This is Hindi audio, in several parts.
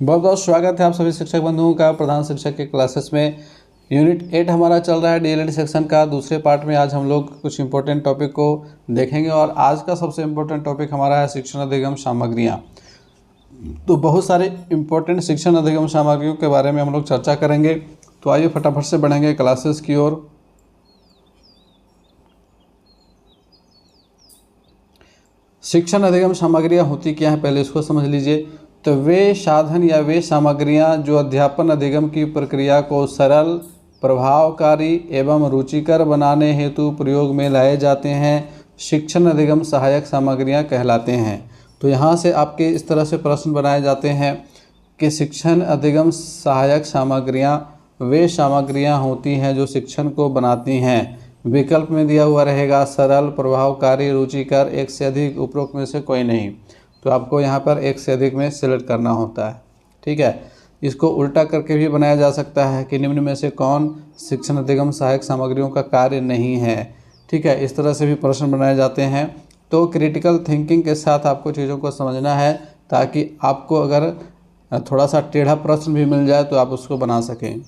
बहुत बहुत स्वागत है आप सभी शिक्षक बंधुओं का प्रधान शिक्षक के क्लासेस में। यूनिट 8 हमारा चल रहा है डीएलएड सेक्शन का। दूसरे पार्ट में आज हम लोग कुछ इंपॉर्टेंट टॉपिक को देखेंगे और आज का सबसे इम्पोर्टेंट टॉपिक हमारा है शिक्षण अधिगम सामग्रियाँ। तो बहुत सारे इम्पोर्टेंट शिक्षण अधिगम सामग्रियों के बारे में हम लोग चर्चा करेंगे। तो आइए फटाफट से बढ़ेंगे क्लासेस की ओर। शिक्षण अधिगम सामग्रियाँ होती क्या है, पहले इसको समझ लीजिए। तो वे साधन या वे सामग्रियाँ जो अध्यापन अधिगम की प्रक्रिया को सरल, प्रभावकारी एवं रुचिकर बनाने हेतु प्रयोग में लाए जाते हैं, शिक्षण अधिगम सहायक सामग्रियाँ कहलाते हैं। तो यहाँ से आपके इस तरह से प्रश्न बनाए जाते हैं कि शिक्षण अधिगम सहायक सामग्रियाँ वे सामग्रियाँ होती हैं जो शिक्षण को बनाती हैं। विकल्प में दिया हुआ रहेगा सरल, प्रभावकारी, रुचिकर, एक से अधिक, उपरोक्त में से कोई नहीं। तो आपको यहाँ पर एक से अधिक में सिलेक्ट करना होता है। ठीक है, इसको उल्टा करके भी बनाया जा सकता है कि निम्न में से कौन शिक्षण अधिगम सहायक सामग्रियों का कार्य नहीं है। ठीक है, इस तरह से भी प्रश्न बनाए जाते हैं। तो क्रिटिकल थिंकिंग के साथ आपको चीज़ों को समझना है ताकि आपको अगर थोड़ा सा टेढ़ा प्रश्न भी मिल जाए तो आप उसको बना सकें।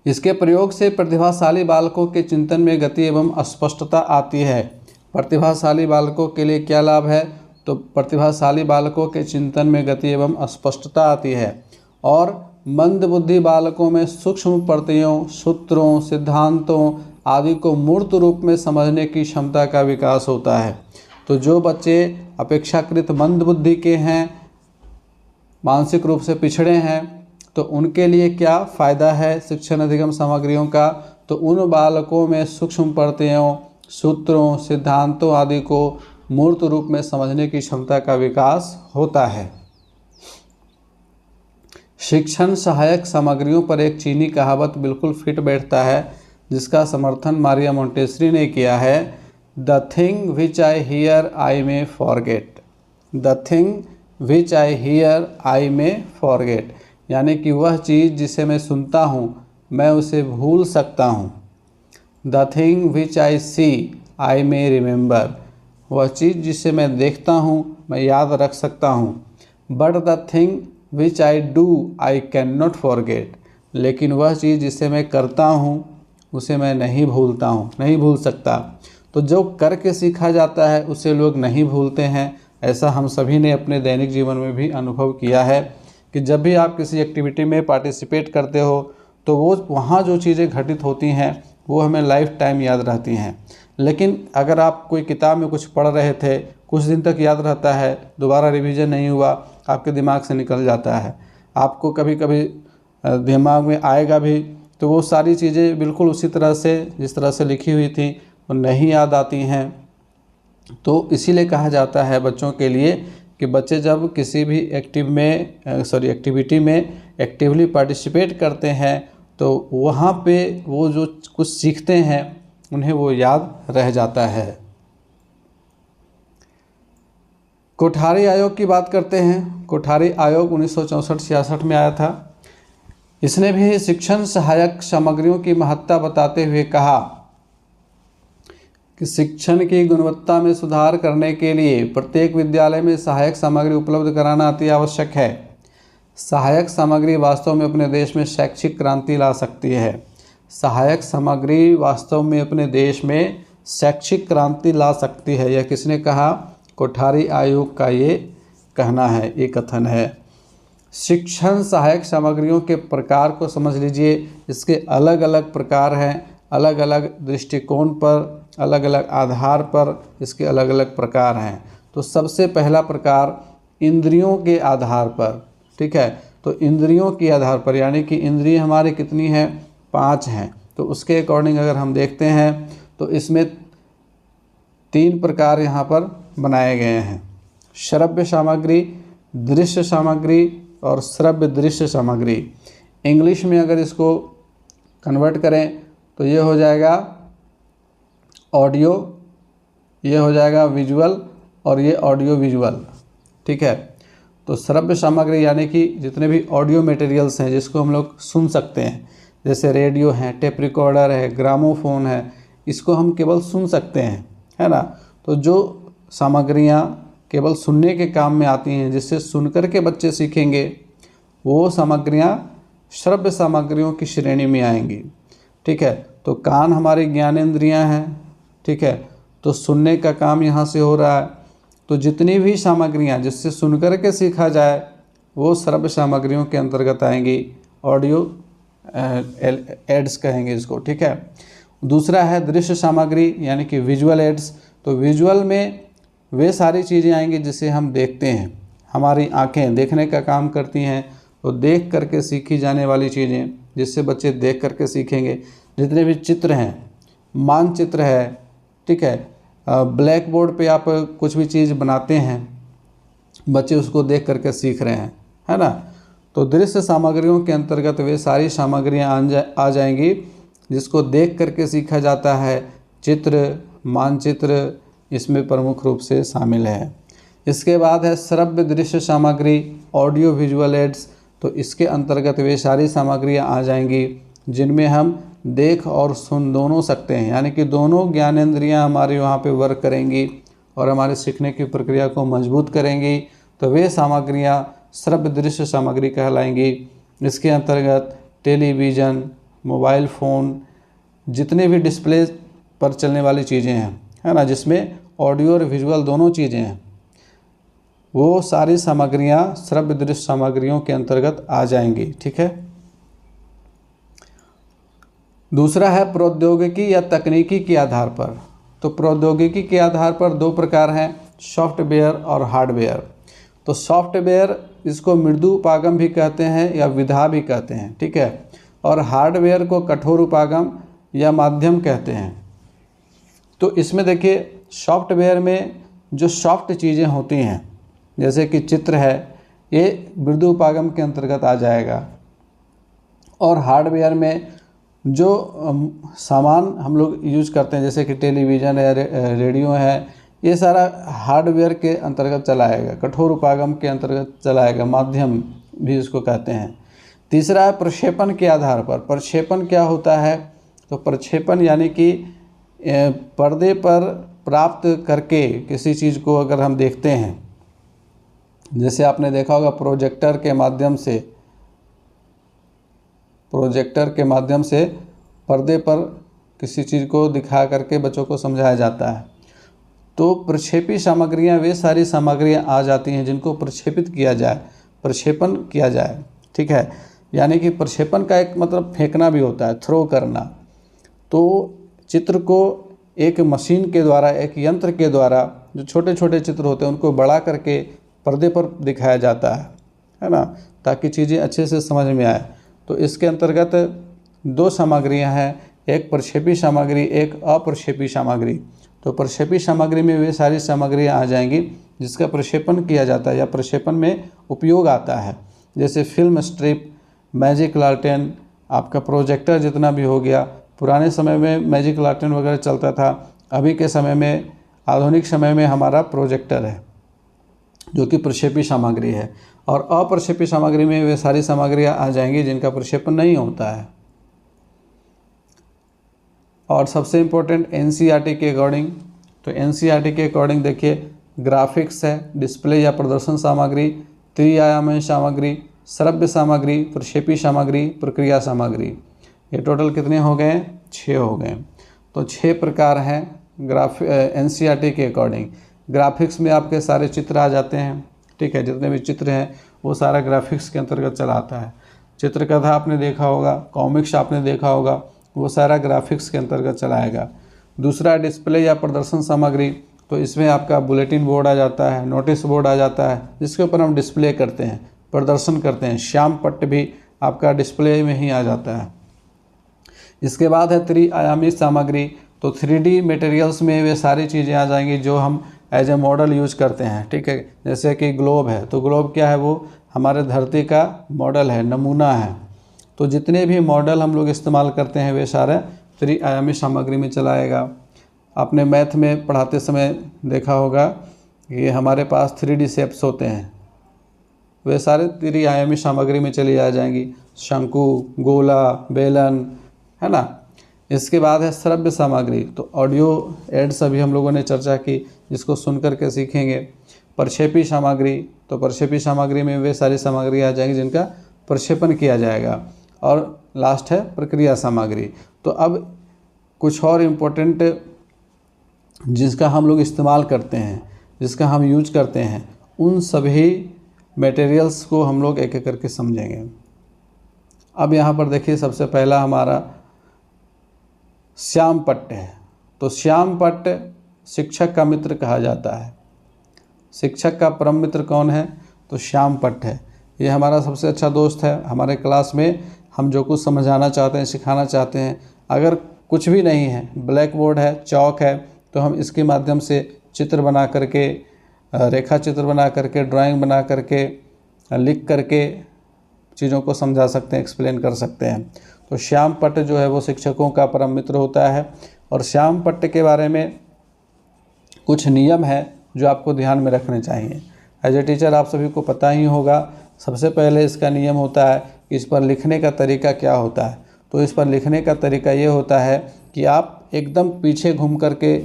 इसके प्रयोग से प्रतिभाशाली बालकों के चिंतन में गति एवं स्पष्टता आती है। प्रतिभाशाली बालकों के लिए क्या लाभ है? तो प्रतिभाशाली बालकों के चिंतन में गति एवं स्पष्टता आती है और मंदबुद्धि बालकों में सूक्ष्म प्रत्ययों, सूत्रों, सिद्धांतों आदि को मूर्त रूप में समझने की क्षमता का विकास होता है। तो जो बच्चे अपेक्षाकृत मंदबुद्धि के हैं, मानसिक रूप से पिछड़े हैं, तो उनके लिए क्या फ़ायदा है शिक्षण अधिगम सामग्रियों का? तो उन बालकों में सूक्ष्म प्रत्ययों, सूत्रों, सिद्धांतों आदि को मूर्त रूप में समझने की क्षमता का विकास होता है। शिक्षण सहायक सामग्रियों पर एक चीनी कहावत बिल्कुल फिट बैठता है जिसका समर्थन मारिया मोंटेसरी ने किया है। The thing which I here I may forget. The thing which I here I may forget, यानी कि वह चीज़ जिसे मैं सुनता हूँ मैं उसे भूल सकता हूँ। The thing which I see I may remember, वह चीज़ जिसे मैं देखता हूँ मैं याद रख सकता हूँ। But the thing which I do I can not forget, लेकिन वह चीज़ जिसे मैं करता हूँ उसे मैं नहीं भूलता हूँ, नहीं भूल सकता। तो जो करके सीखा जाता है उसे लोग नहीं भूलते हैं। ऐसा हम सभी ने अपने दैनिक जीवन में भी अनुभव किया है कि जब भी आप किसी एक्टिविटी में पार्टिसिपेट करते हो तो वो वहाँ जो चीज़ें घटित होती हैं वो हमें लाइफ टाइम याद रहती हैं। लेकिन अगर आप कोई किताब में कुछ पढ़ रहे थे, कुछ दिन तक याद रहता है, दोबारा रिवीजन नहीं हुआ, आपके दिमाग से निकल जाता है। आपको कभी कभी दिमाग में आएगा भी तो वो सारी चीज़ें बिल्कुल उसी तरह से जिस तरह से लिखी हुई थी वो नहीं याद आती हैं। तो इसीलिए कहा जाता है बच्चों के लिए कि बच्चे जब किसी भी एक्टिविटी में एक्टिवली पार्टिसिपेट करते हैं तो वहाँ पे वो जो कुछ सीखते हैं उन्हें वो याद रह जाता है। कोठारी आयोग की बात करते हैं। कोठारी आयोग 1964-66 में आया था। इसने भी शिक्षण सहायक सामग्रियों की महत्ता बताते हुए कहा कि शिक्षण की गुणवत्ता में सुधार करने के लिए प्रत्येक विद्यालय में सहायक सामग्री उपलब्ध कराना अति आवश्यक है। सहायक सामग्री वास्तव में अपने देश में शैक्षिक क्रांति ला सकती है। सहायक सामग्री वास्तव में अपने देश में शैक्षिक क्रांति ला सकती है। यह किसने कहा? कोठारी आयोग का ये कहना है, ये कथन है। शिक्षण सहायक सामग्रियों के प्रकार को समझ लीजिए। इसके अलग अलग प्रकार हैं, अलग अलग दृष्टिकोण पर, अलग अलग आधार पर इसके अलग अलग प्रकार हैं। तो सबसे पहला प्रकार इंद्रियों के आधार पर। ठीक है, तो इंद्रियों के आधार पर यानी कि इंद्रिय हमारी कितनी है? 5 हैं। तो उसके अकॉर्डिंग अगर हम देखते हैं तो इसमें 3 प्रकार यहाँ पर बनाए गए हैं। श्रव्य सामग्री, दृश्य सामग्री और श्रव्य दृश्य सामग्री। इंग्लिश में अगर इसको कन्वर्ट करें तो ये हो जाएगा ऑडियो, ये हो जाएगा विजुअल और ये ऑडियो विजुअल। ठीक है, तो श्रव्य सामग्री यानी कि जितने भी ऑडियो मटेरियल्स हैं जिसको हम लोग सुन सकते हैं, जैसे रेडियो है, टेप रिकॉर्डर है, ग्रामोफोन है, इसको हम केवल सुन सकते हैं, है ना। तो जो सामग्रियाँ केवल सुनने के काम में आती हैं, जिससे सुनकर के बच्चे सीखेंगे, वो सामग्रियाँ श्रव्य सामग्रियों की श्रेणी में आएंगी। ठीक है, तो कान हमारी ज्ञानेंद्रियाँ हैं। ठीक है, तो सुनने का काम यहाँ से हो रहा है। तो जितनी भी सामग्रियाँ जिससे सुनकर के सीखा जाए वो श्रव्य सामग्रियों के अंतर्गत आएंगी, ऑडियो एड्स कहेंगे इसको। ठीक है, दूसरा है दृश्य सामग्री यानी कि विजुअल एड्स। तो विजुअल में वे सारी चीज़ें आएंगी जिसे हम देखते हैं, हमारी आंखें देखने का काम करती हैं, तो देख करके सीखी जाने वाली चीज़ें जिससे बच्चे देख करके सीखेंगे। जितने भी चित्र हैं, मानचित्र है, ठीक है, ब्लैक बोर्ड पे आप कुछ भी चीज़ बनाते हैं, बच्चे उसको देख करके सीख रहे हैं, है ना। तो दृश्य सामग्रियों के अंतर्गत वे सारी सामग्रियाँ आ जाएंगी जिसको देख करके सीखा जाता है। चित्र, मानचित्र इसमें प्रमुख रूप से शामिल है। इसके बाद है श्रव्य दृश्य सामग्री, ऑडियो विजुअल एड्स। तो इसके अंतर्गत वे सारी सामग्रियाँ आ जाएंगी जिनमें हम देख और सुन दोनों सकते हैं, यानी कि दोनों ज्ञानेंद्रियाँ हमारी वहाँ पे वर्क करेंगी और हमारे सीखने की प्रक्रिया को मजबूत करेंगी। तो वे सामग्रियाँ श्रव्य दृश्य सामग्री कहलाएंगी। इसके अंतर्गत टेलीविज़न, मोबाइल फ़ोन, जितने भी डिस्प्ले पर चलने वाली चीज़ें हैं, है ना, जिसमें ऑडियो और विजुअल दोनों चीज़ें हैं, वो सारी सामग्रियाँ श्रव्य दृश्य सामग्रियों के अंतर्गत आ जाएंगी। ठीक है, दूसरा है प्रौद्योगिकी या तकनीकी के आधार पर। तो प्रौद्योगिकी के आधार पर दो प्रकार हैं, सॉफ्टवेयर और हार्डवेयर। तो सॉफ्टवेयर इसको मृदु उपागम भी कहते हैं या विधा भी कहते हैं। ठीक है, और हार्डवेयर को कठोर उपागम या माध्यम कहते हैं। तो इसमें देखिए, सॉफ्टवेयर में जो सॉफ्ट चीज़ें होती हैं जैसे कि चित्र है, ये मृदु उपागम के अंतर्गत आ जाएगा। और हार्डवेयर में जो सामान हम लोग यूज करते हैं जैसे कि टेलीविज़न है, रेडियो है, ये सारा हार्डवेयर के अंतर्गत चला आएगा, कठोर उपागम के अंतर्गत चला आएगा, माध्यम भी इसको कहते हैं। तीसरा है प्रक्षेपण के आधार पर। प्रक्षेपण क्या होता है? तो प्रक्षेपण यानी कि पर्दे पर प्राप्त करके किसी चीज़ को अगर हम देखते हैं, जैसे आपने देखा होगा प्रोजेक्टर के माध्यम से पर्दे पर किसी चीज़ को दिखा करके बच्चों को समझाया जाता है। तो प्रक्षेपी सामग्रियाँ वे सारी सामग्रियाँ आ जाती हैं जिनको प्रक्षेपित किया जाए, प्रक्षेपण किया जाए। ठीक है, यानी कि प्रक्षेपण का एक मतलब फेंकना भी होता है, थ्रो करना। तो चित्र को एक मशीन के द्वारा, एक यंत्र के द्वारा, जो छोटे छोटे चित्र होते हैं उनको बड़ा करके पर्दे पर दिखाया जाता है ना, ताकि चीज़ें अच्छे से समझ में आए। तो इसके अंतर्गत दो सामग्रियां हैं, एक प्रक्षेपी सामग्री, एक अप्रक्षेपी सामग्री। तो प्रक्षेपी सामग्री में वे सारी सामग्रियां आ जाएंगी जिसका प्रक्षेपण किया जाता है या प्रक्षेपण में उपयोग आता है, जैसे फिल्म स्ट्रिप, मैजिक लालटेन, आपका प्रोजेक्टर जितना भी हो गया। पुराने समय में मैजिक लालटेन वगैरह चलता था, अभी के समय में, आधुनिक समय में हमारा प्रोजेक्टर है जो कि प्रक्षेपी सामग्री है। और अप्रक्षेपी सामग्री में वे सारी सामग्रियां आ जाएंगी जिनका प्रक्षेपण नहीं होता है। और सबसे इम्पोर्टेंट एनसीईआरटी के अकॉर्डिंग, तो एनसीईआरटी के अकॉर्डिंग देखिए, ग्राफिक्स है, डिस्प्ले या प्रदर्शन सामग्री, त्रिआयामी सामग्री, श्रव्य सामग्री, प्रक्षेपी सामग्री, प्रक्रिया सामग्री। ये टोटल कितने हो गए? 6 हो गए। तो 6 प्रकार हैं एनसीईआरटी के अकॉर्डिंग। ग्राफिक्स में आपके सारे चित्र आ जाते हैं। ठीक है, जितने भी चित्र हैं वो सारा ग्राफिक्स के अंतर्गत चला आता है। चित्रकथा आपने देखा होगा, कॉमिक्स आपने देखा होगा, वो सारा ग्राफिक्स के अंतर्गत चलाएगा। दूसरा डिस्प्ले या प्रदर्शन सामग्री, तो इसमें आपका बुलेटिन बोर्ड आ जाता है, नोटिस बोर्ड आ जाता है, जिसके ऊपर हम डिस्प्ले करते हैं, प्रदर्शन करते हैं। श्याम पट्ट भी आपका डिस्प्ले में ही आ जाता है। इसके बाद है त्रिआयामी सामग्री। तो 3D मटेरियल्स में वे सारी चीज़ें आ जाएंगी जो हम एज ए मॉडल यूज करते हैं। ठीक है, जैसे कि ग्लोब है, तो ग्लोब क्या है? वो हमारे धरती का मॉडल है, नमूना है। तो जितने भी मॉडल हम लोग इस्तेमाल करते हैं वे सारे त्रिआयामी सामग्री में चलाएगा। आपने मैथ में पढ़ाते समय देखा होगा कि हमारे पास 3D शेप्स होते हैं, वे सारे त्रिआयामी सामग्री में चली आ जाएंगी, शंकु, गोला, बेलन, है ना। इसके बाद है श्रव्य सामग्री। तो ऑडियो एड्स अभी हम लोगों ने चर्चा की, जिसको सुन कर के सीखेंगे। प्रक्षेपी सामग्री, तो प्रक्षेपी सामग्री में वे सारी सामग्री आ जाएंगी जिनका प्रक्षेपण किया जाएगा। और लास्ट है प्रक्रिया सामग्री। तो अब कुछ और इम्पोर्टेंट जिसका हम लोग इस्तेमाल करते हैं, जिसका हम यूज करते हैं, उन सभी मटेरियल्स को हम लोग एक एक करके समझेंगे। अब यहाँ पर देखिए, सबसे पहला हमारा श्याम पट्ट है। तो श्याम पट्ट शिक्षक का मित्र कहा जाता है। शिक्षक का परम मित्र कौन है? तो श्याम पट्ट है। ये हमारा सबसे अच्छा दोस्त है। हमारे क्लास में हम जो कुछ समझाना चाहते हैं, सिखाना चाहते हैं, अगर कुछ भी नहीं है, ब्लैक बोर्ड है, चौक है, तो हम इसके माध्यम से चित्र बना करके, रेखा चित्र बना करके, ड्राइंग बना करके, लिख करके चीज़ों को समझा सकते हैं, एक्सप्लेन कर सकते हैं। तो श्याम पट्ट जो है वो शिक्षकों का परम मित्र होता है। और श्याम पट्ट के बारे में कुछ नियम है जो आपको ध्यान में रखने चाहिए। एज ए टीचर आप सभी को पता ही होगा। सबसे पहले इसका नियम होता है कि इस पर लिखने का तरीका क्या होता है। तो इस पर लिखने का तरीका ये होता है कि आप एकदम पीछे घूम करके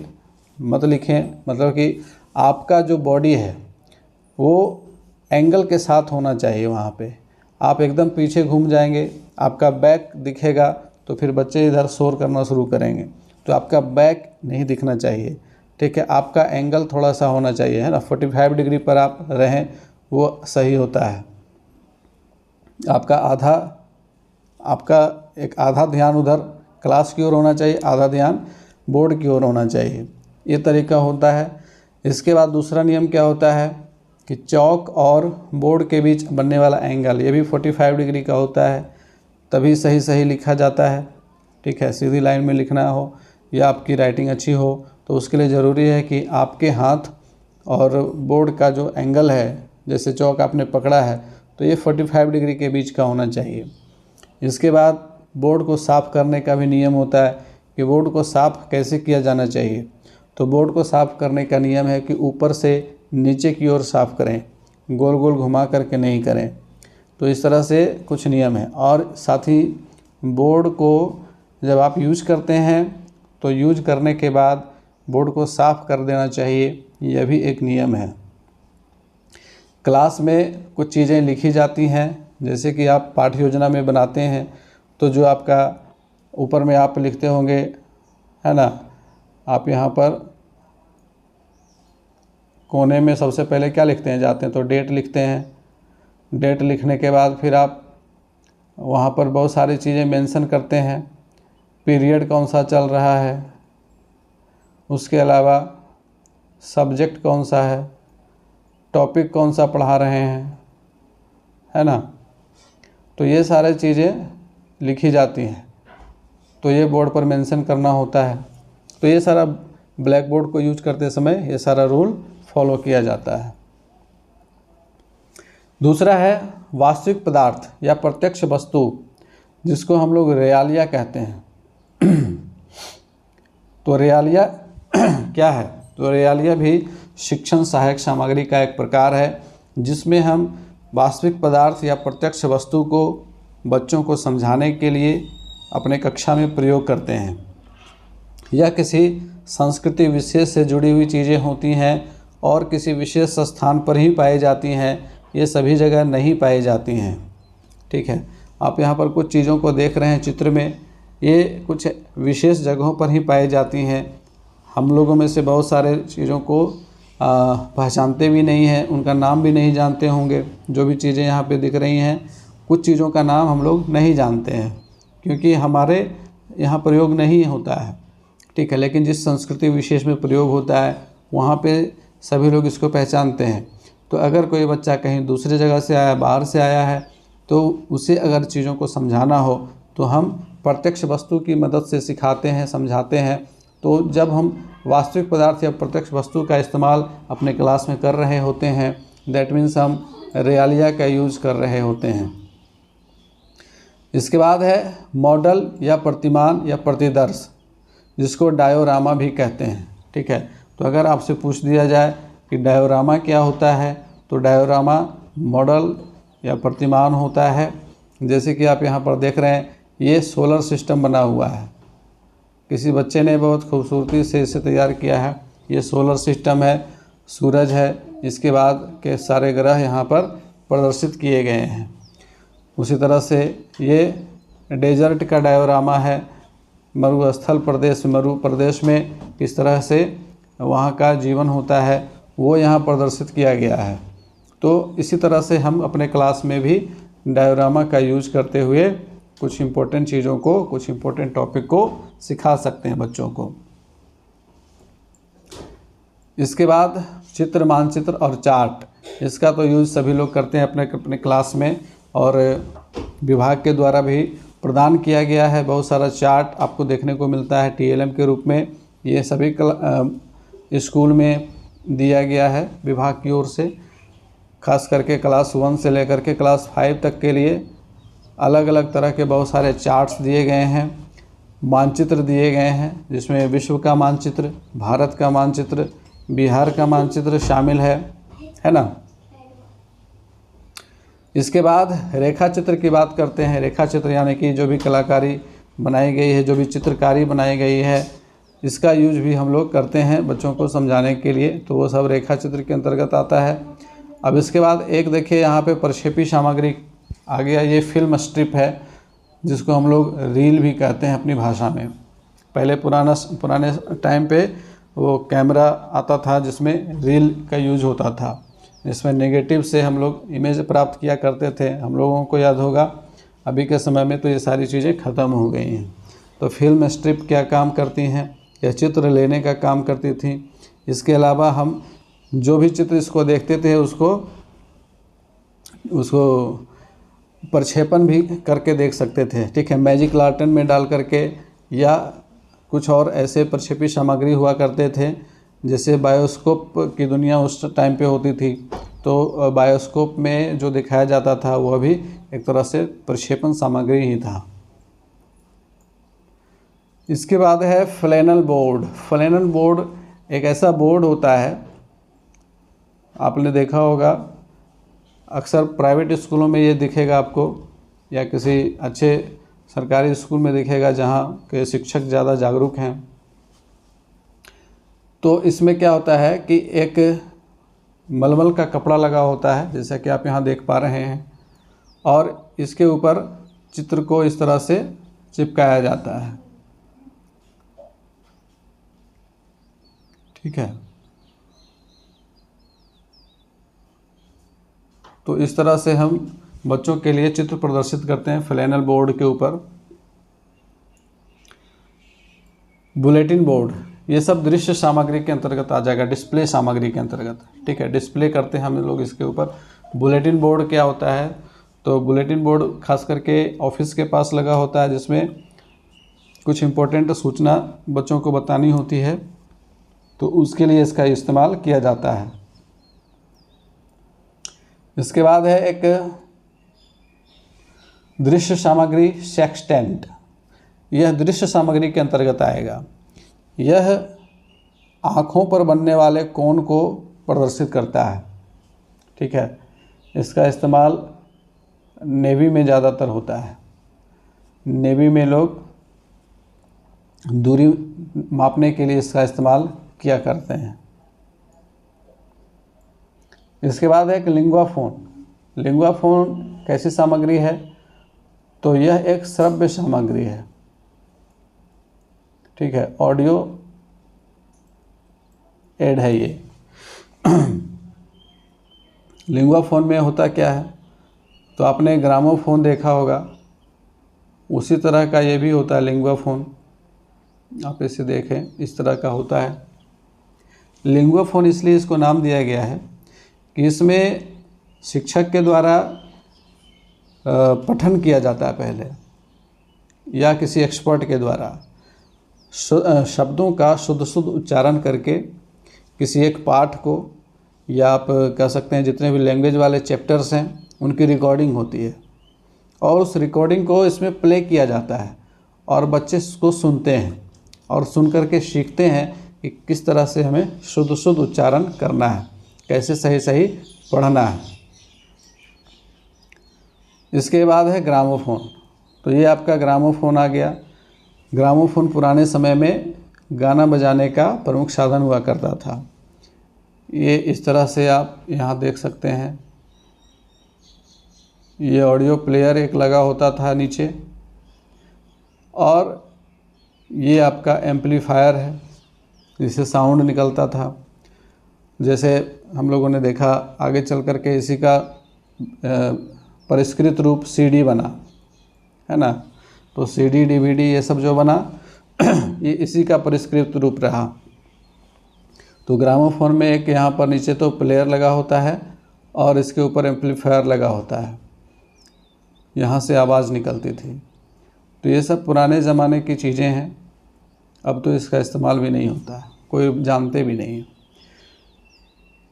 मत लिखें, मतलब कि आपका जो बॉडी है वो एंगल के साथ होना चाहिए। वहाँ पे आप एकदम पीछे घूम जाएंगे, आपका बैक दिखेगा तो फिर बच्चे इधर शोर करना शुरू करेंगे। तो आपका बैक नहीं दिखना चाहिए, ठीक है। आपका एंगल थोड़ा सा होना चाहिए, है ना। 45 डिग्री पर आप रहें, वो सही होता है। आपका एक आधा ध्यान उधर क्लास की ओर होना चाहिए, आधा ध्यान बोर्ड की ओर होना चाहिए। ये तरीका होता है। इसके बाद दूसरा नियम क्या होता है कि चौक और बोर्ड के बीच बनने वाला एंगल, ये भी 45 डिग्री का होता है, तभी सही लिखा जाता है, ठीक है। सीधी लाइन में लिखना हो या आपकी राइटिंग अच्छी हो तो उसके लिए ज़रूरी है कि आपके हाथ और बोर्ड का जो एंगल है, जैसे चौक आपने पकड़ा है तो ये 45 डिग्री के बीच का होना चाहिए। इसके बाद बोर्ड को साफ़ करने का भी नियम होता है कि बोर्ड को साफ़ कैसे किया जाना चाहिए। तो बोर्ड को साफ़ करने का नियम है कि ऊपर से नीचे की ओर साफ़ करें, गोल गोल घुमा करके नहीं करें। तो इस तरह से कुछ नियम है। और साथ ही बोर्ड को जब आप यूज करते हैं तो यूज करने के बाद बोर्ड को साफ़ कर देना चाहिए, यह भी एक नियम है। क्लास में कुछ चीज़ें लिखी जाती हैं, जैसे कि आप पाठ्य योजना में बनाते हैं तो जो आपका ऊपर में आप लिखते होंगे, है ना, आप यहाँ पर कोने में सबसे पहले क्या लिखते हैं, जाते हैं तो डेट लिखते हैं। डेट लिखने के बाद फिर आप वहाँ पर बहुत सारी चीज़ें मेंशन करते हैं, पीरियड कौन सा चल रहा है, उसके अलावा सब्जेक्ट कौन सा है, टॉपिक कौन सा पढ़ा रहे हैं, है ना। तो ये सारी चीज़ें लिखी जाती हैं, तो ये बोर्ड पर मेंशन करना होता है। तो ये सारा ब्लैक बोर्ड को यूज करते समय ये सारा रूल फॉलो किया जाता है। दूसरा है वास्तविक पदार्थ या प्रत्यक्ष वस्तु, जिसको हम लोग रेयालिया कहते हैं। तो रेयालिया क्या है? तो रेयालिया भी शिक्षण सहायक सामग्री का एक प्रकार है, जिसमें हम वास्तविक पदार्थ या प्रत्यक्ष वस्तु को बच्चों को समझाने के लिए अपने कक्षा में प्रयोग करते हैं। यह किसी संस्कृति विशेष से जुड़ी हुई चीज़ें होती हैं और किसी विशेष स्थान पर ही पाई जाती हैं, ये सभी जगह नहीं पाई जाती हैं, ठीक है। आप यहाँ पर कुछ चीज़ों को देख रहे हैं चित्र में, ये कुछ विशेष जगहों पर ही पाई जाती हैं। हम लोगों में से बहुत सारे चीज़ों को पहचानते भी नहीं हैं, उनका नाम भी नहीं जानते होंगे। जो भी चीज़ें यहाँ पे दिख रही हैं, कुछ चीज़ों का नाम हम लोग नहीं जानते हैं क्योंकि हमारे यहाँ प्रयोग नहीं होता है, ठीक है। लेकिन जिस संस्कृति विशेष में प्रयोग होता है वहाँ पे सभी लोग इसको पहचानते हैं। तो अगर कोई बच्चा कहीं दूसरी जगह से आया, बाहर से आया है, तो उसे अगर चीज़ों को समझाना हो तो हम प्रत्यक्ष वस्तु की मदद से सिखाते हैं, समझाते हैं। तो जब हम वास्तविक पदार्थ या प्रत्यक्ष वस्तु का इस्तेमाल अपने क्लास में कर रहे होते हैं, दैट मीन्स हम रेयालिया का यूज़ कर रहे होते हैं। इसके बाद है मॉडल या प्रतिमान या प्रतिदर्श, जिसको डायोरामा भी कहते हैं, ठीक है। तो अगर आपसे पूछ दिया जाए कि डायोरामा क्या होता है, तो डायोरामा मॉडल या प्रतिमान होता है। जैसे कि आप यहाँ पर देख रहे हैं, ये सोलर सिस्टम बना हुआ है, किसी बच्चे ने बहुत खूबसूरती से इसे तैयार किया है। ये सोलर सिस्टम है। सूरज है, इसके बाद के सारे ग्रह यहाँ पर प्रदर्शित किए गए हैं। उसी तरह से ये डेजर्ट का डायोरामा है, मरुस्थल प्रदेश, मरु प्रदेश में किस तरह से वहाँ का जीवन होता है वो यहाँ प्रदर्शित किया गया है। तो इसी तरह से हम अपने क्लास में भी डायोरामा का यूज करते हुए कुछ इम्पोर्टेंट चीज़ों को, कुछ इम्पोर्टेंट टॉपिक को सिखा सकते हैं बच्चों को। इसके बाद चित्र, मानचित्र और चार्ट, इसका तो यूज सभी लोग करते हैं अपने अपने क्लास में, और विभाग के द्वारा भी प्रदान किया गया है। बहुत सारा चार्ट आपको देखने को मिलता है TLM के रूप में। ये सभी स्कूल में दिया गया है विभाग की ओर से। खास करके क्लास 1 से लेकर के क्लास 5 तक के लिए अलग अलग तरह के बहुत सारे चार्ट्स दिए गए हैं, मानचित्र दिए गए हैं, जिसमें विश्व का मानचित्र, भारत का मानचित्र, बिहार का मानचित्र शामिल है ना। इसके बाद रेखा चित्र की बात करते हैं। रेखा चित्र यानी कि जो भी कलाकारी बनाई गई है, जो भी चित्रकारी बनाई गई है, इसका यूज भी हम लोग करते हैं बच्चों को समझाने के लिए, तो वो सब रेखा चित्र के अंतर्गत आता है। अब इसके बाद एक देखिए यहाँ पे प्रक्षेपी सामग्री आ गया। ये फिल्म स्ट्रिप है, जिसको हम लोग रील भी कहते हैं अपनी भाषा में। पहले पुराने टाइम पे वो कैमरा आता था जिसमें रील का यूज होता था, जिसमें नेगेटिव से हम लोग इमेज प्राप्त किया करते थे। हम लोगों को याद होगा, अभी के समय में तो ये सारी चीज़ें ख़त्म हो गई हैं। तो फिल्म स्ट्रिप क्या काम करती हैं, या चित्र लेने का काम करती थी। इसके अलावा हम जो भी चित्र इसको देखते थे उसको प्रक्षेपण भी करके देख सकते थे, ठीक है, मैजिक लालटेन में डाल करके, या कुछ और ऐसे प्रक्षेपी सामग्री हुआ करते थे। जैसे बायोस्कोप की दुनिया उस टाइम पे होती थी, तो बायोस्कोप में जो दिखाया जाता था वह भी एक तरह से प्रक्षेपण सामग्री ही था। इसके बाद है फ्लैनल बोर्ड। फ्लैनल बोर्ड एक ऐसा बोर्ड होता है, आपने देखा होगा अक्सर प्राइवेट स्कूलों में ये दिखेगा आपको, या किसी अच्छे सरकारी स्कूल में दिखेगा जहाँ के शिक्षक ज़्यादा जागरूक हैं। तो इसमें क्या होता है कि एक मलमल का कपड़ा लगा होता है, जैसा कि आप यहाँ देख पा रहे हैं, और इसके ऊपर चित्र को इस तरह से चिपकाया जाता है, ठीक है। तो इस तरह से हम बच्चों के लिए चित्र प्रदर्शित करते हैं फ्लैनल बोर्ड के ऊपर। बुलेटिन बोर्ड, ये सब दृश्य सामग्री के अंतर्गत आ जाएगा, डिस्प्ले सामग्री के अंतर्गत, ठीक है। डिस्प्ले करते हैं हम लोग इसके ऊपर। बुलेटिन बोर्ड क्या होता है, तो बुलेटिन बोर्ड खास करके ऑफिस के पास लगा होता है, जिसमें कुछ इम्पोर्टेंट सूचना बच्चों को बतानी होती है, तो उसके लिए इसका इस्तेमाल किया जाता है। इसके बाद है एक दृश्य सामग्री सेक्सटेंट। यह दृश्य सामग्री के अंतर्गत आएगा। यह आँखों पर बनने वाले कोण को प्रदर्शित करता है, ठीक है। इसका इस्तेमाल नेवी में ज़्यादातर होता है। नेवी में लोग दूरी मापने के लिए इसका इस्तेमाल किया करते हैं। इसके बाद है एक लिंगुआ फोन। लिंगुआ फोन कैसी सामग्री है, तो यह एक श्रव्य सामग्री है, ठीक है, ऑडियो एड है ये। लिंगुआ फोन में होता क्या है, तो आपने ग्रामोफोन देखा होगा, उसी तरह का ये भी होता है लिंगुआ फोन। आप इसे देखें, इस तरह का होता है। लिंगुआ फोन इसलिए इसको नाम दिया गया है कि इसमें शिक्षक के द्वारा पठन किया जाता है पहले, या किसी एक्सपर्ट के द्वारा शब्दों का शुद्ध उच्चारण करके किसी एक पाठ को, या आप कह सकते हैं जितने भी लैंग्वेज वाले चैप्टर्स हैं उनकी रिकॉर्डिंग होती है, और उस रिकॉर्डिंग को इसमें प्ले किया जाता है, और बच्चे इसको सुनते हैं, और सुन करके सीखते हैं कि किस तरह से हमें शुद्ध उच्चारण करना है, कैसे सही पढ़ना है। इसके बाद है ग्रामोफोन। तो ये आपका ग्रामोफोन आ गया। ग्रामोफोन पुराने समय में गाना बजाने का प्रमुख साधन हुआ करता था। ये इस तरह से आप यहाँ देख सकते हैं। ये ऑडियो प्लेयर एक लगा होता था नीचे, और ये आपका एम्पलीफायर है जिससे साउंड निकलता था। जैसे हम लोगों ने देखा आगे चल कर के इसी का परिष्कृत रूप सीडी बना, है ना। तो सीडी, डीवीडी ये सब जो बना ये इसी का परिष्कृत रूप रहा। तो ग्रामोफोन में एक यहाँ पर नीचे तो प्लेयर लगा होता है और इसके ऊपर एम्पलीफायर लगा होता है, यहाँ से आवाज़ निकलती थी। तो ये सब पुराने ज़माने की चीज़ें हैं, अब तो इसका इस्तेमाल भी नहीं होता है, कोई जानते भी नहीं है।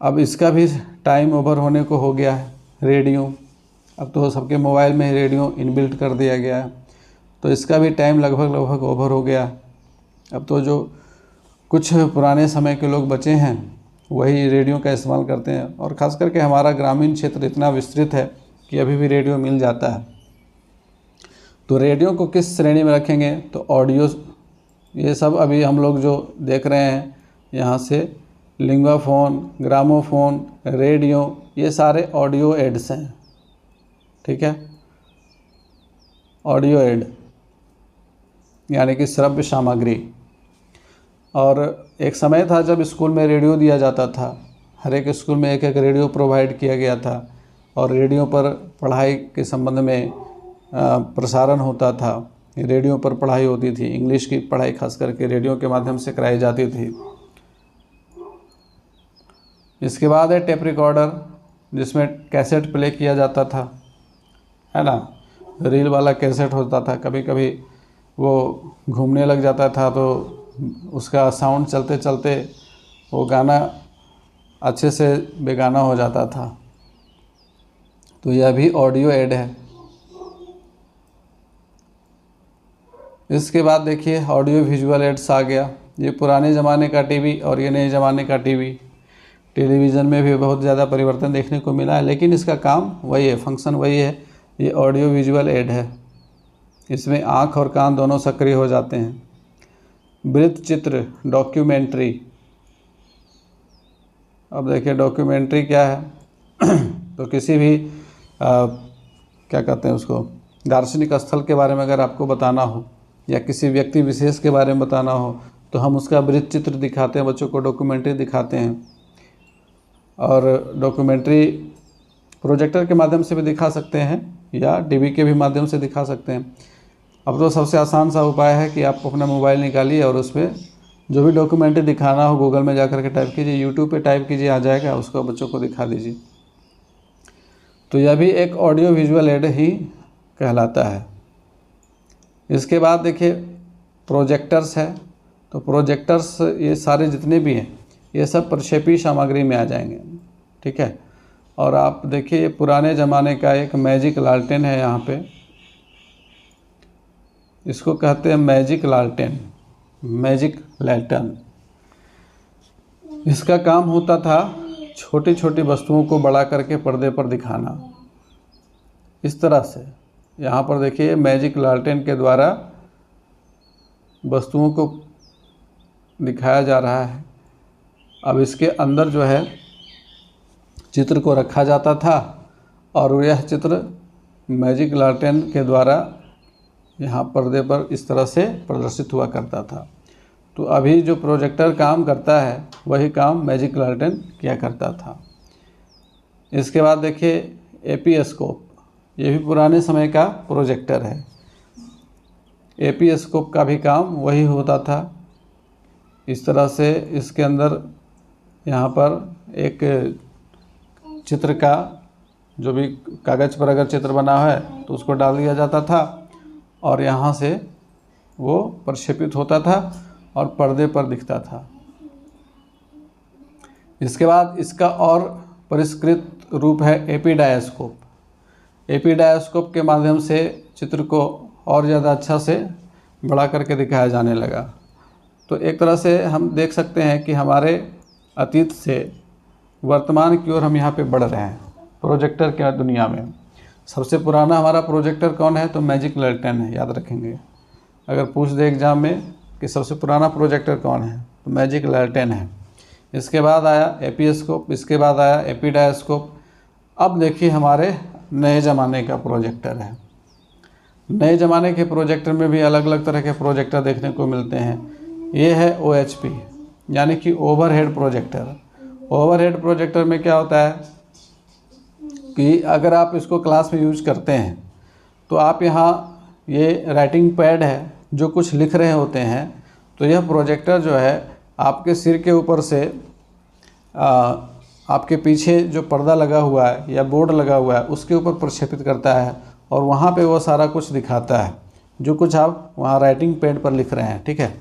अब इसका भी टाइम ओवर होने को हो गया है। रेडियो, अब तो सबके मोबाइल में रेडियो इनबिल्ट कर दिया गया है, तो इसका भी टाइम लगभग ओवर हो गया। अब तो जो कुछ पुराने समय के लोग बचे हैं वही रेडियो का इस्तेमाल करते हैं, और ख़ास करके हमारा ग्रामीण क्षेत्र इतना विस्तृत है कि अभी भी रेडियो मिल जाता है। तो रेडियो को किस श्रेणी में रखेंगे, तो ऑडियो, ये सब अभी हम लोग जो देख रहे हैं यहाँ से, लिंगाफोन, ग्रामोफोन, रेडियो, ये सारे ऑडियो एड्स हैं, ठीक है। ऑडियो एड यानी कि श्रव्य सामग्री। और एक समय था जब स्कूल में रेडियो दिया जाता था, हर एक स्कूल में एक एक रेडियो प्रोवाइड किया गया था, और रेडियो पर पढ़ाई के संबंध में प्रसारण होता था। रेडियो पर पढ़ाई होती थी, इंग्लिश की पढ़ाई खास करके रेडियो के माध्यम से कराई जाती थी। इसके बाद है टेप रिकॉर्डर, जिसमें कैसेट प्ले किया जाता था, है ना। रील वाला कैसेट होता था, कभी कभी वो घूमने लग जाता था तो उसका साउंड चलते चलते वो गाना अच्छे से बेगाना हो जाता था। तो यह भी ऑडियो एड है। इसके बाद देखिए ऑडियो विजुअल एड्स आ गया। ये पुराने ज़माने का टीवी और ये नए ज़माने का टीवी। टेलीविज़न में भी बहुत ज़्यादा परिवर्तन देखने को मिला है, लेकिन इसका काम वही है, फंक्शन वही है। ये ऑडियो विजुअल एड है, इसमें आँख और कान दोनों सक्रिय हो जाते हैं। वृत्त चित्र, डॉक्यूमेंट्री। अब देखिए डॉक्यूमेंट्री क्या है तो किसी भी क्या कहते हैं उसको, दार्शनिक स्थल के बारे में अगर आपको बताना हो या किसी व्यक्ति विशेष के बारे में बताना हो तो हम उसका वृत्त चित्र दिखाते हैं, बच्चों को डॉक्यूमेंट्री दिखाते हैं। और डॉक्यूमेंट्री प्रोजेक्टर के माध्यम से भी दिखा सकते हैं या टीवी के भी माध्यम से दिखा सकते हैं। अब तो सबसे आसान सा उपाय है कि आप अपना मोबाइल निकालिए और उसमें जो भी डॉक्यूमेंट्री दिखाना हो गूगल में जाकर के टाइप कीजिए, यूट्यूब पे टाइप कीजिए, आ जाएगा, उसको बच्चों को दिखा दीजिए। तो यह भी एक ऑडियो विजुअल एड ही कहलाता है। इसके बाद देखिए प्रोजेक्टर्स है। तो प्रोजेक्टर्स ये सारे जितने भी हैं ये सब प्रक्षेपी सामग्री में आ जाएंगे, ठीक है। और आप देखिए पुराने ज़माने का एक मैजिक लालटेन है, यहाँ पे इसको कहते हैं मैजिक लालटेन, मैजिक लैंटर्न। इसका काम होता था छोटी छोटी वस्तुओं को बड़ा करके पर्दे पर दिखाना। इस तरह से यहाँ पर देखिए मैजिक लालटेन के द्वारा वस्तुओं को दिखाया जा रहा है। अब इसके अंदर जो है चित्र को रखा जाता था और यह चित्र मैजिक लालटेन के द्वारा यहाँ पर्दे पर इस तरह से प्रदर्शित हुआ करता था। तो अभी जो प्रोजेक्टर काम करता है वही काम मैजिक लालटेन किया करता था। इसके बाद देखिए एपीस्कोप, ये भी पुराने समय का प्रोजेक्टर है। एपीस्कोप का भी काम वही होता था। इस तरह से इसके अंदर यहाँ पर एक चित्र का जो भी कागज़ पर अगर चित्र बना है तो उसको डाल दिया जाता था और यहाँ से वो प्रक्षेपित होता था और पर्दे पर दिखता था। इसके बाद इसका और परिष्कृत रूप है एपीडायस्कोप। एपीडायस्कोप के माध्यम से चित्र को और ज़्यादा अच्छा से बड़ा करके दिखाया जाने लगा। तो एक तरह से हम देख सकते हैं कि हमारे अतीत से वर्तमान की ओर हम यहाँ पे बढ़ रहे हैं प्रोजेक्टर के दुनिया में। सबसे पुराना हमारा प्रोजेक्टर कौन है, तो मैजिक लालटेन है, याद रखेंगे। अगर पूछ दे एग्ज़ाम में कि सबसे पुराना प्रोजेक्टर कौन है तो मैजिक लालटेन है। इसके बाद आया एपीस्कोप, इसके बाद आया एपीडायस्कोप। अब देखिए हमारे नए ज़माने का प्रोजेक्टर है। नए ज़माने के प्रोजेक्टर में भी अलग अलग तरह के प्रोजेक्टर देखने को मिलते हैं। ये है OHP यानी कि ओवरहेड प्रोजेक्टर। ओवरहेड प्रोजेक्टर में क्या होता है कि अगर आप इसको क्लास में यूज करते हैं तो आप यहाँ ये राइटिंग पैड है, जो कुछ लिख रहे होते हैं तो यह प्रोजेक्टर जो है आपके सिर के ऊपर से आपके पीछे जो पर्दा लगा हुआ है या बोर्ड लगा हुआ है उसके ऊपर प्रक्षेपित करता है और वहाँ पे वो सारा कुछ दिखाता है जो कुछ आप वहाँ राइटिंग पैड पर लिख रहे हैं। ठीक है,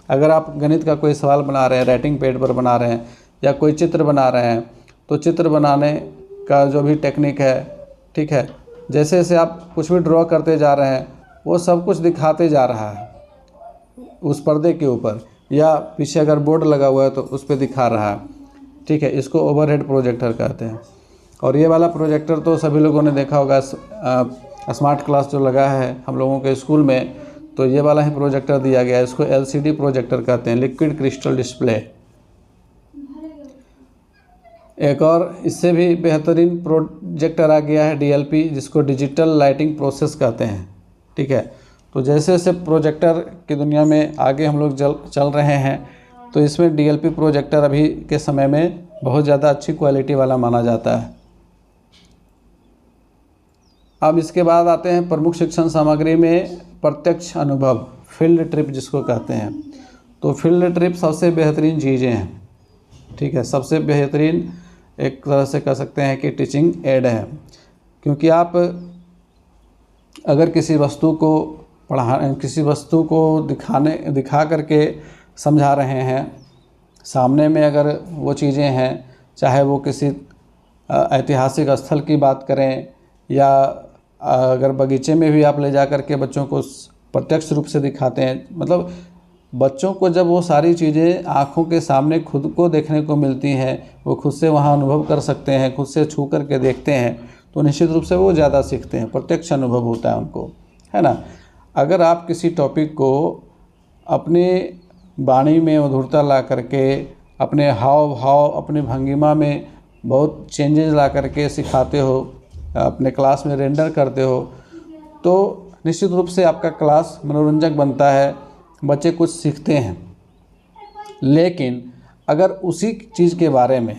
अगर आप गणित का कोई सवाल बना रहे हैं, राइटिंग पैड पर बना रहे हैं, या कोई चित्र बना रहे हैं, तो चित्र बनाने का जो भी टेक्निक है, ठीक है, जैसे जैसे आप कुछ भी ड्रॉ करते जा रहे हैं वो सब कुछ दिखाते जा रहा है उस पर्दे के ऊपर, या पीछे अगर बोर्ड लगा हुआ है तो उस पर दिखा रहा है। ठीक है, इसको ओवरहेड प्रोजेक्टर कहते हैं। और ये वाला प्रोजेक्टर तो सभी लोगों ने देखा होगा, स्मार्ट क्लास जो लगा है हम लोगों के स्कूल में, तो ये वाला ही प्रोजेक्टर दिया गया है। इसको LCD प्रोजेक्टर कहते हैं, लिक्विड क्रिस्टल डिस्प्ले। एक और इससे भी बेहतरीन प्रोजेक्टर आ गया है DLP, जिसको डिजिटल लाइटिंग प्रोसेस कहते हैं। ठीक है, तो जैसे जैसे प्रोजेक्टर की दुनिया में आगे हम लोग चल रहे हैं तो इसमें DLP प्रोजेक्टर अभी के समय में बहुत ज़्यादा अच्छी क्वालिटी वाला माना जाता है। अब इसके बाद आते हैं प्रमुख शिक्षण सामग्री में प्रत्यक्ष अनुभव, फील्ड ट्रिप जिसको कहते हैं। तो फील्ड ट्रिप सबसे बेहतरीन चीज़ें हैं। ठीक है, सबसे बेहतरीन एक तरह से कह सकते हैं कि टीचिंग एड है, क्योंकि आप अगर किसी वस्तु को दिखा करके समझा रहे हैं, सामने में अगर वो चीज़ें हैं, चाहे वो किसी ऐतिहासिक स्थल की बात करें या अगर बगीचे में भी आप ले जा कर के बच्चों को प्रत्यक्ष रूप से दिखाते हैं, मतलब बच्चों को जब वो सारी चीज़ें आँखों के सामने खुद को देखने को मिलती हैं, वो खुद से वहाँ अनुभव कर सकते हैं, खुद से छू कर के देखते हैं, तो निश्चित रूप से वो ज़्यादा सीखते हैं, प्रत्यक्ष अनुभव होता है उनको, है ना। अगर आप किसी टॉपिक को अपने वाणी में मधुरता ला करके, अपने हाव भाव, अपनी भंगिमा में बहुत चेंजेस ला करके सिखाते हो, अपने क्लास में रेंडर करते हो, तो निश्चित रूप से आपका क्लास मनोरंजक बनता है, बच्चे कुछ सीखते हैं। लेकिन अगर उसी चीज़ के बारे में,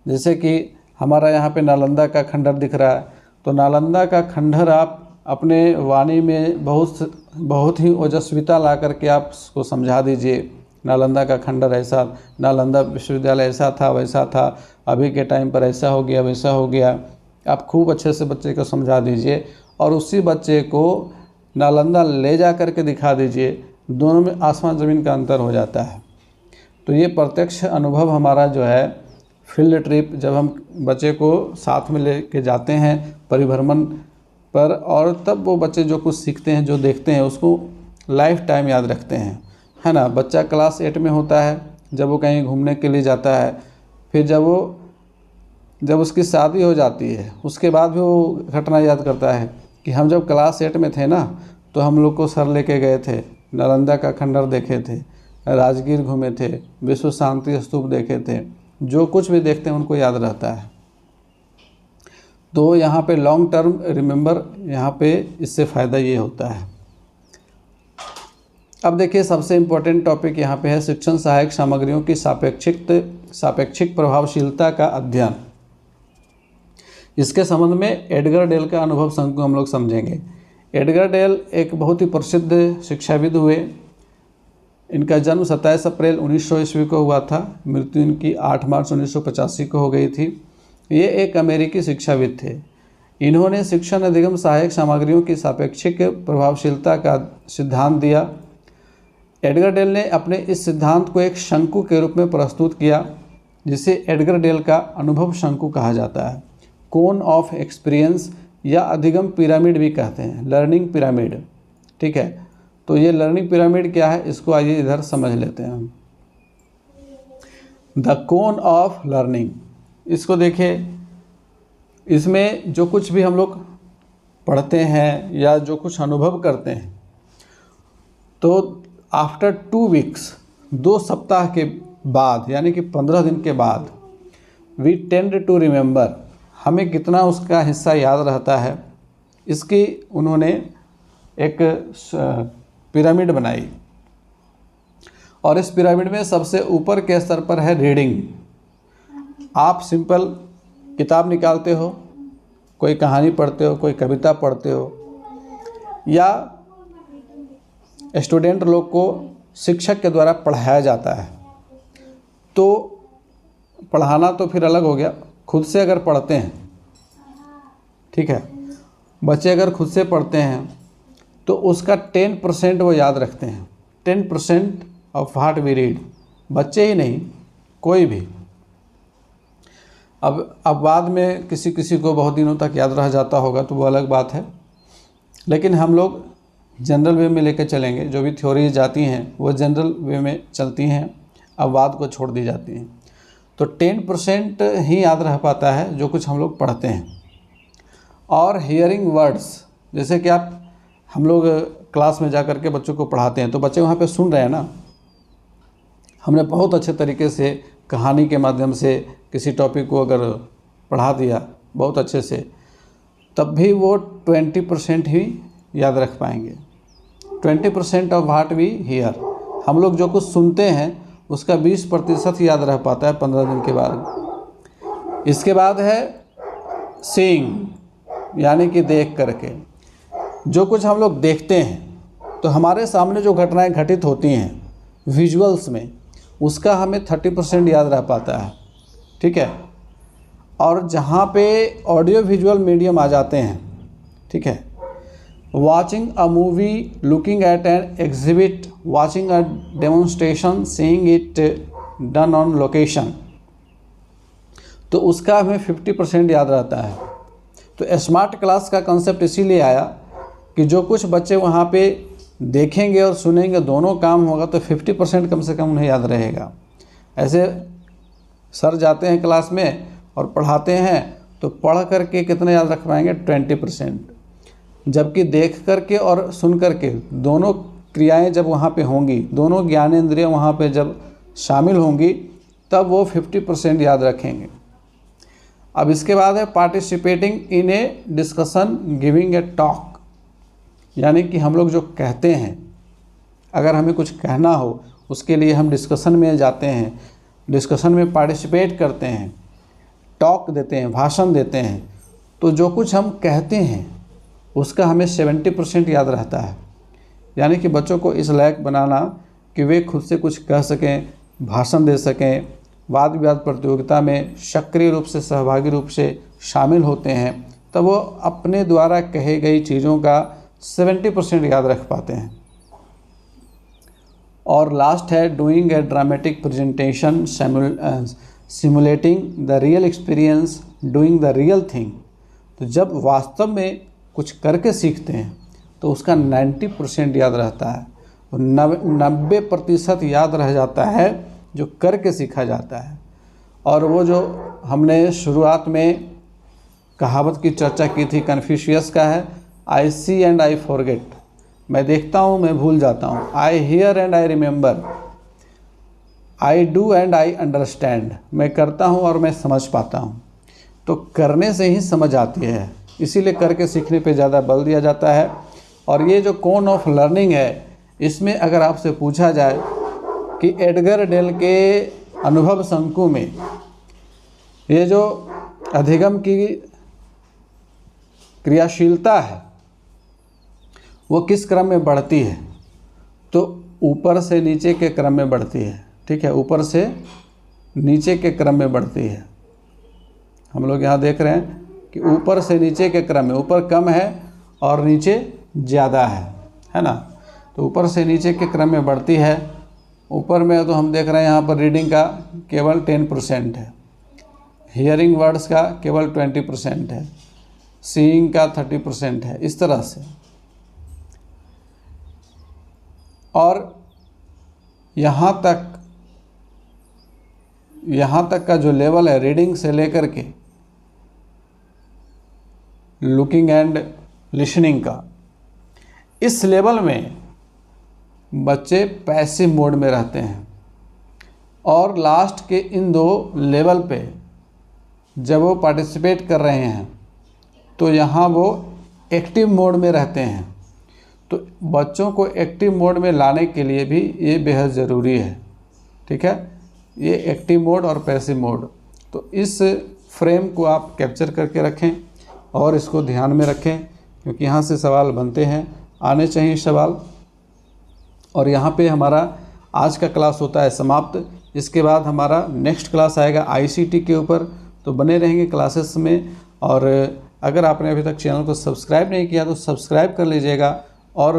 जैसे कि हमारा यहाँ पे नालंदा का खंडहर दिख रहा है, तो नालंदा का खंडहर आप अपने वाणी में बहुत ही ओजस्विता ला करके आप उसको समझा दीजिए। नालंदा का खंडहर ऐसा, नालंदा विश्वविद्यालय ऐसा था, वैसा था, अभी के टाइम पर ऐसा हो गया, वैसा हो गया। आप खूब अच्छे से बच्चे को समझा दीजिए और उसी बच्चे को नालंदा ले जा कर के दिखा दीजिए, दोनों में आसमान ज़मीन का अंतर हो जाता है। तो ये प्रत्यक्ष अनुभव हमारा जो है, फील्ड ट्रिप, जब हम बच्चे को साथ में ले के जाते हैं परिभ्रमण पर, और तब वो बच्चे जो कुछ सीखते हैं, जो देखते हैं, उसको लाइफ टाइम याद रखते हैं, है ना। बच्चा क्लास 8 में होता है जब वो कहीं घूमने के लिए जाता है, फिर जब उसकी शादी हो जाती है उसके बाद भी वो घटना याद करता है कि हम जब क्लास 8 में थे ना, तो हम लोग को सर लेके गए थे, नालंदा का खंडहर देखे थे, राजगीर घूमे थे, विश्व शांति स्तूप देखे थे। जो कुछ भी देखते हैं उनको याद रहता है। तो यहाँ पे लॉन्ग टर्म रिमेंबर, यहाँ पे इससे फ़ायदा ये होता है। अब देखिए सबसे इम्पोर्टेंट टॉपिक यहाँ पे है शिक्षण सहायक सामग्रियों की सापेक्षिक प्रभावशीलता का अध्ययन। इसके संबंध में एडगर डेल का अनुभव संघ को हम लोग समझेंगे। एडगर डेल एक बहुत ही प्रसिद्ध शिक्षाविद हुए। इनका जन्म 27 अप्रैल 1900 ईस्वी को हुआ था, मृत्यु इनकी 8 मार्च 1985 को हो गई थी। ये एक अमेरिकी शिक्षाविद थे। इन्होंने शिक्षण अधिगम सहायक सामग्रियों की सापेक्षिक प्रभावशीलता का सिद्धांत दिया। एडगर डेल ने अपने इस सिद्धांत को एक शंकु के रूप में प्रस्तुत किया, जिसे एडगर डेल का अनुभव शंकु कहा जाता है। कोन ऑफ एक्सपीरियंस या अधिगम पिरामिड भी कहते हैं, लर्निंग पिरामिड। ठीक है, तो ये लर्निंग पिरामिड क्या है, इसको आइए इधर समझ लेते हैं हम। द कोन ऑफ लर्निंग, इसको देखिए, इसमें जो कुछ भी हम लोग पढ़ते हैं या जो कुछ अनुभव करते हैं, तो आफ्टर 2 वीक्स, 2 सप्ताह के बाद यानी कि 15 दिन के बाद वी टेंड टू रिमेंबर, हमें कितना उसका हिस्सा याद रहता है, इसकी उन्होंने एक पिरामिड बनाई। और इस पिरामिड में सबसे ऊपर के स्तर पर है रीडिंग। आप सिंपल किताब निकालते हो, कोई कहानी पढ़ते हो, कोई कविता पढ़ते हो, या स्टूडेंट लोग को शिक्षक के द्वारा पढ़ाया जाता है। तो पढ़ाना तो फिर अलग हो गया, खुद से अगर पढ़ते हैं, ठीक है, बच्चे अगर खुद से पढ़ते हैं तो उसका 10% वो याद रखते हैं। 10% ऑफ व्हाट वी रीड, बच्चे ही नहीं कोई भी। अब बाद में किसी किसी को बहुत दिनों तक याद रह जाता होगा तो वो अलग बात है, लेकिन हम लोग जनरल वे में लेकर चलेंगे। जो भी थ्योरीज जाती हैं वो जनरल वे में चलती हैं, अब बाद को छोड़ दी जाती हैं। तो 10% ही याद रह पाता है जो कुछ हम लोग पढ़ते हैं। और हियरिंग वर्ड्स, जैसे कि हम लोग क्लास में जा कर के बच्चों को पढ़ाते हैं तो बच्चे वहाँ पे सुन रहे हैं ना, हमने बहुत अच्छे तरीके से कहानी के माध्यम से किसी टॉपिक को अगर पढ़ा दिया बहुत अच्छे से, तब भी वो 20% ही याद रख पाएंगे। 20% ऑफ व्हाट वी हियर, हम लोग जो कुछ सुनते हैं उसका 20% ही याद रह पाता है 15 दिन के बाद। इसके बाद है सीइंग, यानी कि देख करके। जो कुछ हम लोग देखते हैं तो हमारे सामने जो घटनाएं घटित होती हैं विजुअल्स में, उसका हमें 30% याद रह पाता है, ठीक है। और जहाँ पे ऑडियो विजुअल मीडियम आ जाते हैं, ठीक है, watching a movie, looking at an exhibit, watching a demonstration, seeing it done on location, तो उसका हमें 50% याद रहता है। तो स्मार्ट क्लास का कंसेप्ट इसीलिए आया कि जो कुछ बच्चे वहाँ पे देखेंगे और सुनेंगे, दोनों काम होगा तो 50% कम से कम उन्हें याद रहेगा। ऐसे सर जाते हैं क्लास में और पढ़ाते हैं तो पढ़ करके कितने याद रख पाएंगे, 20%। जबकि देख करके और सुन करके दोनों क्रियाएं जब वहाँ पे होंगी, दोनों ज्ञानेंद्रियां वहाँ पे जब शामिल होंगी, तब वो 50% याद रखेंगे। अब इसके बाद है participating in A discussion, giving a talk, यानी कि हम लोग जो कहते हैं, अगर हमें कुछ कहना हो उसके लिए हम डिस्कशन में जाते हैं, डिस्कशन में पार्टिसिपेट करते हैं, टॉक देते हैं, भाषण देते हैं, तो जो कुछ हम कहते हैं उसका हमें 70% याद रहता है। यानी कि बच्चों को इस लायक बनाना कि वे खुद से कुछ कह सकें, भाषण दे सकें, वाद विवाद प्रतियोगिता में सक्रिय रूप से, सहभागी रूप से शामिल होते हैं, तब वो अपने द्वारा कही गई चीज़ों का 70% याद रख पाते हैं। और लास्ट है doing a dramatic presentation, simulating the real experience, doing the real thing. तो जब वास्तव में कुछ करके सीखते हैं तो उसका 90% याद रहता है, और 90% याद रह जाता है जो करके सीखा जाता है। और वो जो हमने शुरुआत में कहावत की चर्चा की थी, कन्फ्यूशियस का है, आई सी एंड आई फॉरगेट, मैं देखता हूँ मैं भूल जाता हूँ। I hear and I remember, I do and I understand, मैं करता हूँ और मैं समझ पाता हूँ। तो करने से ही समझ आती है, इसीलिए करके सीखने पे ज़्यादा बल दिया जाता है। और ये जो कोन ऑफ लर्निंग है, इसमें अगर आपसे पूछा जाए कि एडगर डेल के अनुभव शंकु में ये जो अधिगम की क्रियाशीलता है वो किस क्रम में बढ़ती है, तो ऊपर से नीचे के क्रम में बढ़ती है, ठीक है, ऊपर से नीचे के क्रम में बढ़ती है। हम लोग यहाँ देख रहे हैं कि ऊपर से नीचे के क्रम में, ऊपर कम है और नीचे ज़्यादा है ना। तो ऊपर से नीचे के क्रम में बढ़ती है। ऊपर में तो हम देख रहे हैं यहाँ पर रीडिंग का केवल 10% है, हियरिंग वर्ड्स का केवल 20% है, सीइंग का 30% है, इस तरह से। और यहाँ तक का जो लेवल है रीडिंग से लेकर के लुकिंग एंड लिसनिंग का, इस लेवल में बच्चे पैसिव मोड में रहते हैं और लास्ट के इन 2 लेवल पे जब वो पार्टिसिपेट कर रहे हैं तो यहाँ वो एक्टिव मोड में रहते हैं। तो बच्चों को एक्टिव मोड में लाने के लिए भी ये बेहद ज़रूरी है। ठीक है, ये एक्टिव मोड और पैसिव मोड, तो इस फ्रेम को आप कैप्चर करके रखें और इसको ध्यान में रखें, क्योंकि यहाँ से सवाल बनते हैं, आने चाहिए सवाल। और यहाँ पे हमारा आज का क्लास होता है समाप्त। इसके बाद हमारा नेक्स्ट क्लास आएगा आईसीटी के ऊपर, तो बने रहेंगे क्लासेस में। और अगर आपने अभी तक चैनल को सब्सक्राइब नहीं किया तो सब्सक्राइब कर लीजिएगा, और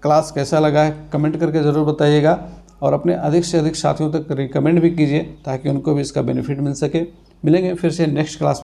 क्लास कैसा लगा है कमेंट करके ज़रूर बताइएगा, और अपने अधिक से अधिक साथियों तक रिकमेंड भी कीजिए ताकि उनको भी इसका बेनिफिट मिल सके। मिलेंगे फिर से नेक्स्ट क्लास।